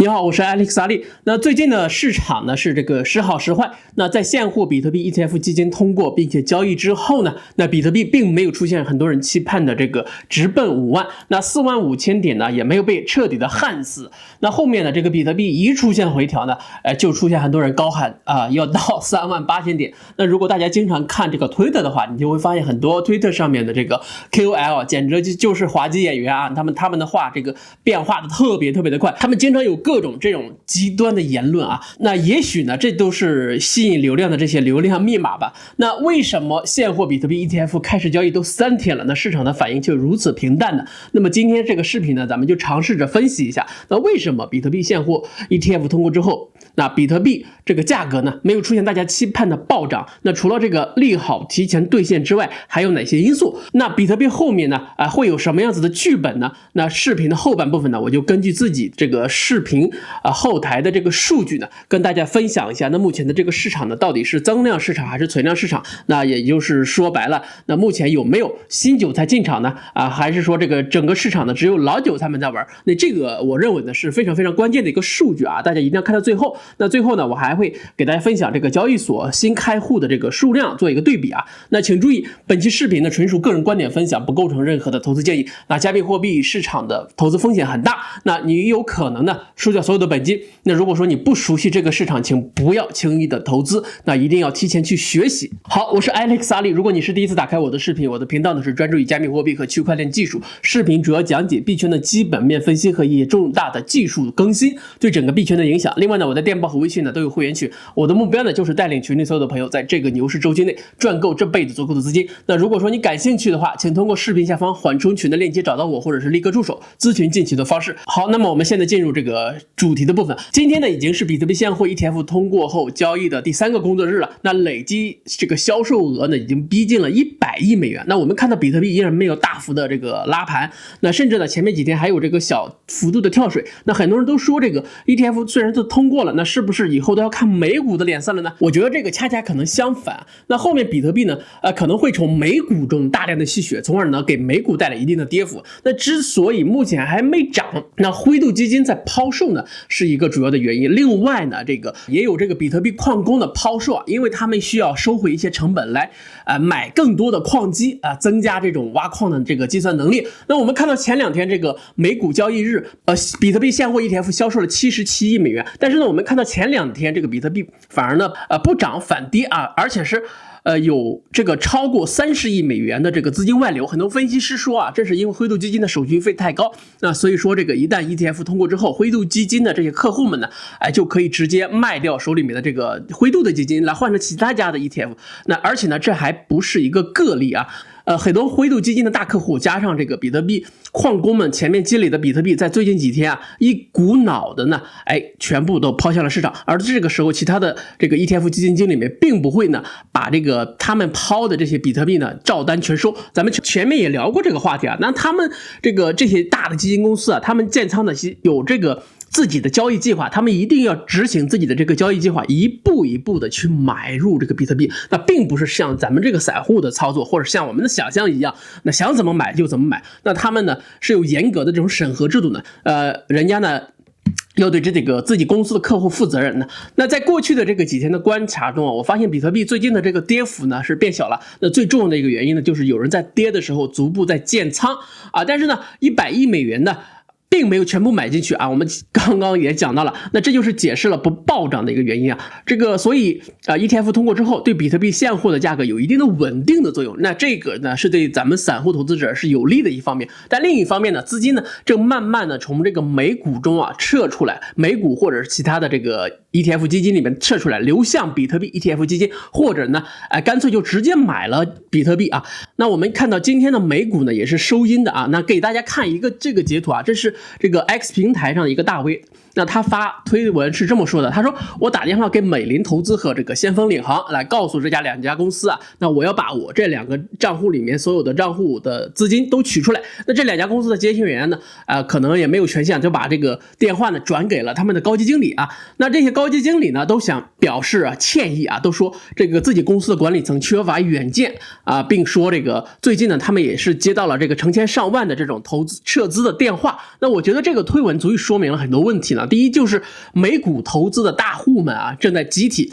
你好，我是 Alex 阿力。那最近的市场呢是这个时好时坏。那在现货比特币 ETF 基金通过并且交易之后呢，那比特币并没有出现很多人期盼的这个直奔5万，那45000点呢也没有被彻底的焊死。那后面呢这个比特币一出现回调呢，就出现很多人高喊要到38000点。那如果大家经常看这个 Twitter 的话，你就会发现很多 Twitter 上面的这个 KOL 简直就是滑稽演员啊，他们的话这个变化的特别的快，他们经常有各种这种极端的言论啊，那也许呢，这都是吸引流量的这些流量密码吧。那为什么现货比特币 ETF 开始交易都3天了，那市场的反应却如此平淡呢？那么今天这个视频呢，咱们就尝试着分析一下，那为什么比特币现货 ETF 通过之后，那比特币这个价格呢没有出现大家期盼的暴涨？那除了这个利好提前兑现之外，还有哪些因素？那比特币后面呢会有什么样子的剧本呢？那视频的后半部分呢，我就根据自己这个视频后台的这个数据呢，跟大家分享一下，那目前的这个市场呢，到底是增量市场还是存量市场？那也就是说白了，那目前有没有新韭菜进场呢？还是说这个整个市场呢只有老韭菜们在玩？那这个我认为呢是非常关键的一个数据啊，大家一定要看到最后。那最后呢，我还会给大家分享这个交易所新开户的这个数量做一个对比啊。那请注意，本期视频呢纯属个人观点分享，不构成任何的投资建议。那加密货币市场的投资风险很大，那你有可能呢输掉所有的本金。那如果说你不熟悉这个市场，请不要轻易的投资，那一定要提前去学习。好，我是 Alex 阿力。如果你是第一次打开我的视频，我的频道呢是专注于加密货币和区块链技术，视频主要讲解币圈的基本面分析和一些重大的技术更新对整个币圈的影响。另外呢，我的电报和微信呢都有会员群，我的目标呢就是带领群里所有的朋友在这个牛市周期内赚够这辈子足够的资金。那如果说你感兴趣的话，请通过视频下方缓冲群的链接找到我，或者是立刻助手咨询进群的方式。好，那么我们现在进入这个主题的部分。今天呢已经是比特币现货 ETF 通过后交易的第3个工作日了，那累计这个销售额呢已经逼近了100亿美元。那我们看到比特币依然没有大幅的这个拉盘，那甚至呢前面几天还有这个小幅度的跳水。那很多人都说这个 ETF 虽然是通过了，那是不是以后都要看美股的脸色了呢？我觉得这个恰恰可能相反。那后面比特币呢可能会从美股中大量的吸血，从而呢给美股带来一定的跌幅。那之所以目前还没涨，那灰度基金在抛售呢是一个主要的原因。另外呢，这个也有这个比特币矿工的抛售因为他们需要收回一些成本来买更多的矿机增加这种挖矿的这个计算能力。那我们看到前2天这个美股交易日比特币现货 ETF 销售了77亿美元，但是呢我们看到前2天这个比特币反而呢不涨反跌而且是有这个超过30亿美元的这个资金外流。很多分析师说这是因为灰度基金的手续费太高，那所以说这个一旦 ETF 通过之后，灰度基金的这些客户们呢就可以直接卖掉手里面的这个灰度的基金来换成其他家的 ETF。 那而且呢这还不是一个个例很多灰度基金的大客户加上这个比特币矿工们前面积累的比特币，在最近几天一股脑的呢全部都抛向了市场。而这个时候其他的这个 ETF 基金经理们并不会呢把这个他们抛的这些比特币呢照单全收。咱们前面也聊过这个话题那他们这些大的基金公司他们建仓的有这个自己的交易计划，他们一定要执行自己的这个交易计划，一步一步的去买入这个比特币。那并不是像咱们这个散户的操作，或者像我们的想象一样，那想怎么买就怎么买。那他们呢是有严格的这种审核制度的，人家呢要对这个自己公司的客户负责任的。那在过去的这个几天的观察中我发现比特币最近的这个跌幅呢是变小了。那最重要的一个原因呢，就是有人在跌的时候逐步在建仓但是呢100亿美元呢并没有全部买进去我们刚刚也讲到了，那这就是解释了不暴涨的一个原因所以ETF 通过之后对比特币现货的价格有一定的稳定的作用。那这个呢是对咱们散户投资者是有利的一方面。但另一方面呢，资金呢正慢慢的从这个美股中撤出来，美股或者是其他的这个ETF 基金里面撤出来，流向比特币 ETF 基金，或者呢干脆就直接买了比特币那我们看到今天的美股呢也是收阴的那给大家看一个这个截图这是这个 X 平台上的一个大 V， 那他发推文是这么说的，他说我打电话给美林投资和这个先锋领航来告诉这2家公司那我要把我这2个账户里面所有的账户的资金都取出来。那这2家公司的接线员呢可能也没有权限，就把这个电话呢转给了他们的高级经理那这些高高级经理呢都想表示歉意都说这个自己公司的管理层缺乏远见并说这个最近呢他们也是接到了这个成千上万的这种投资撤资的电话。那我觉得这个推文足以说明了很多问题呢。第一就是美股投资的大户们正在集体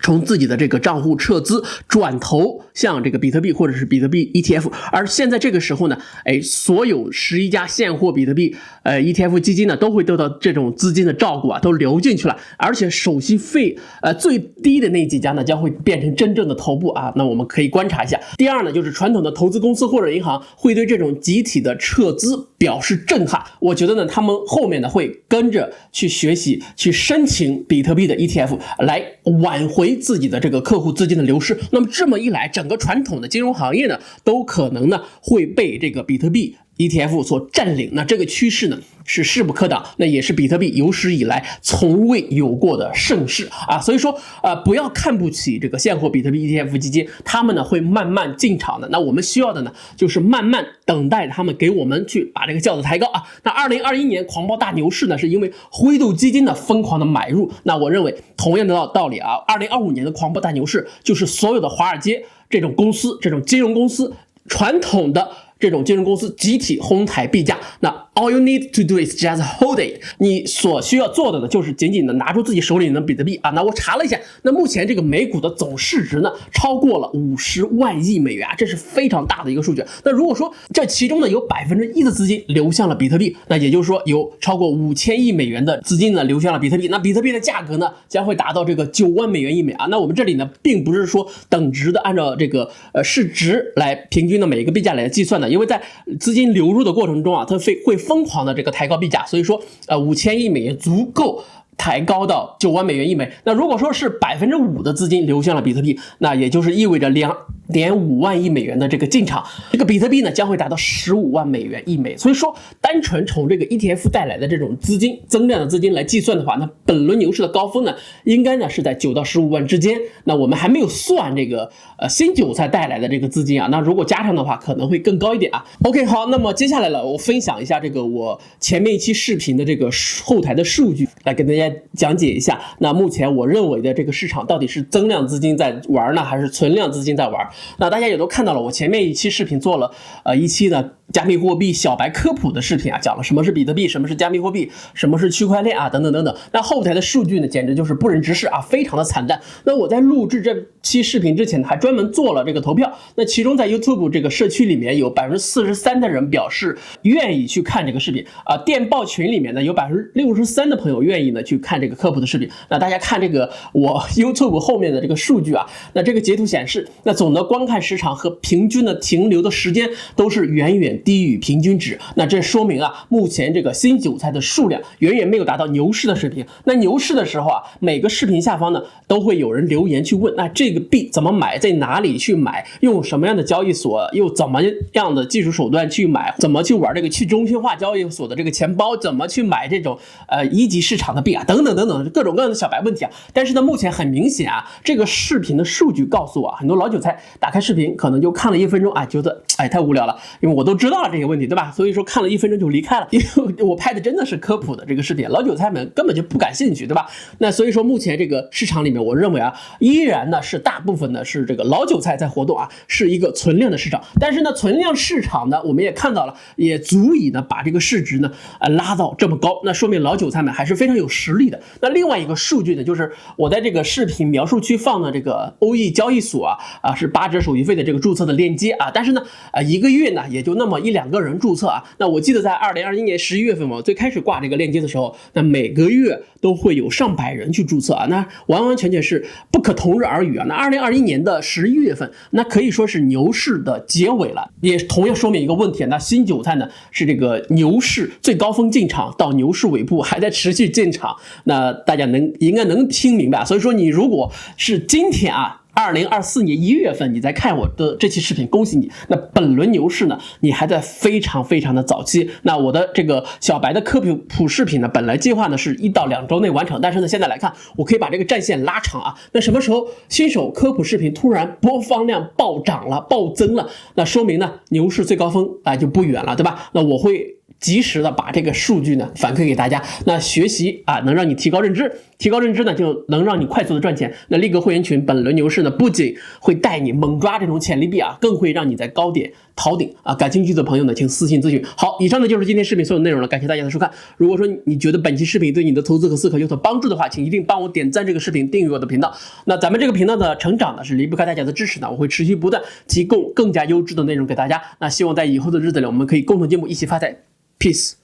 从自己的这个账户撤资，转投像这个比特币或者是比特币 ETF， 而现在这个时候呢，所有11家现货比特币ETF 基金呢都会得到这种资金的照顾都流进去了，而且手续费最低的那几家呢将会变成真正的头部那我们可以观察一下。第二呢，就是传统的投资公司或者银行会对这种集体的撤资表示震撼，我觉得呢他们后面呢会跟着去学习，去申请比特币的 ETF 来挽回自己的这个客户资金的流失。那么这么一来，整个传统的金融行业呢都可能呢会被这个比特币ETF 所占领，那这个趋势呢是势不可挡，那也是比特币有史以来从未有过的盛世所以说不要看不起这个现货比特币 ETF 基金，他们呢会慢慢进场的。那我们需要的呢就是慢慢等待他们给我们去把这个轿子抬高那2021年狂暴大牛市呢是因为灰度基金的疯狂的买入，那我认为同样的道理2025年的狂暴大牛市就是所有的华尔街这种公司，这种金融公司，传统的这种金融公司集体哄抬币价，那 all you need to do is just hold it， 你所需要做的呢就是紧紧的拿出自己手里的比特币那我查了一下，那目前这个美股的总市值呢超过了50万亿美元这是非常大的一个数据。那如果说这其中呢有1%的资金流向了比特币，那也就是说有超过5000亿美元的资金呢流向了比特币，那比特币的价格呢将会达到这个9万美元一枚那我们这里呢并不是说等值的按照这个市值来平均的每一个币价来计算的，因为在资金流入的过程中它会疯狂的这个抬高币价，所以说5000亿美元足够抬高到9万美元一枚。那如果说是5%的资金流向了比特币，那也就是意味着2.5万亿美元的这个进场，这个比特币呢将会达到15万美元一枚。所以说单纯从这个 ETF 带来的这种资金增量的资金来计算的话，那本轮牛市的高峰呢应该呢是在9到15万之间。那我们还没有算这个新韭菜带来的这个资金那如果加上的话可能会更高一点OK， 好，那么接下来了我分享一下这个我前面一期视频的这个后台的数据来跟大家讲解一下。那目前我认为的这个市场到底是增量资金在玩呢还是存量资金在玩？那大家也都看到了，我前面一期视频做了一期呢加密货币小白科普的视频讲了什么是比特币，什么是加密货币，什么是区块链等等等等。那后台的数据呢简直就是不忍直视非常的惨淡。那我在录制这期视频之前还专门做了这个投票，那其中在 YouTube 这个社区里面有43%的人表示愿意去看这个视频电报群里面呢有63%的朋友愿意呢去看这个科普的视频。那大家看这个我 YouTube 后面的这个数据那这个截图显示，那总的观看时长和平均的停留的时间都是远远低于平均值。那这说明目前这个新韭菜的数量远远没有达到牛市的水平。那牛市的时候每个视频下方呢都会有人留言去问，那这个币怎么买，在哪里去买，用什么样的交易所，又怎么样的技术手段去买，怎么去玩这个去中心化交易所的这个钱包，怎么去买这种一级市场的币等等等等各种各样的小白问题但是呢目前很明显这个视频的数据告诉我很多老韭菜打开视频可能就看了1分钟觉得太无聊了，因为我都知道了这些问题对吧，所以说看了1分钟就离开了，因为我拍的真的是科普的这个视频，老韭菜们根本就不感兴趣对吧。那所以说目前这个市场里面我认为依然呢是大部分呢是这个老韭菜在活动是一个存量的市场。但是呢存量市场呢我们也看到了，也足以呢把这个市值呢拉到这么高，那说明老韭菜们还是非常有实力的。那另外一个数据呢就是我在这个视频描述区放的这个欧易交易所是8折手续费的这个注册的链接但是呢一个月呢也就那么1-2个人注册那我记得在2021年11月份我最开始挂这个链接的时候，那每个月都会有上百人去注册那完完全全是不可同日而语那2021年的11月份那可以说是牛市的结尾了，也同样说明一个问题，那新韭菜呢是这个牛市最高峰进场到牛市尾部还在持续进场，那大家应该能听明白。所以说你如果是今天2024年1月份你在看我的这期视频，恭喜你，那本轮牛市呢你还在非常非常的早期。那我的这个小白的科普视频呢本来计划呢是1到2周内完成，但是呢现在来看我可以把这个战线拉长那什么时候新手科普视频突然播放量暴涨了暴增了，那说明呢牛市最高峰就不远了对吧。那我会及时的把这个数据呢反馈给大家。那学习啊，能让你提高认知，提高认知呢就能让你快速的赚钱。那立格会员群本轮牛市呢，不仅会带你猛抓这种潜力币啊，更会让你在高点逃顶啊。感兴趣的朋友呢，请私信咨询。好，以上呢就是今天视频所有内容了，感谢大家的收看。如果说你觉得本期视频对你的投资和思考有所帮助的话，请一定帮我点赞这个视频，订阅我的频道。那咱们这个频道的成长呢，是离不开大家的支持的，我会持续不断提供更加优质的内容给大家。那希望在以后的日子里，我们可以共同进步，一起发财。Peace。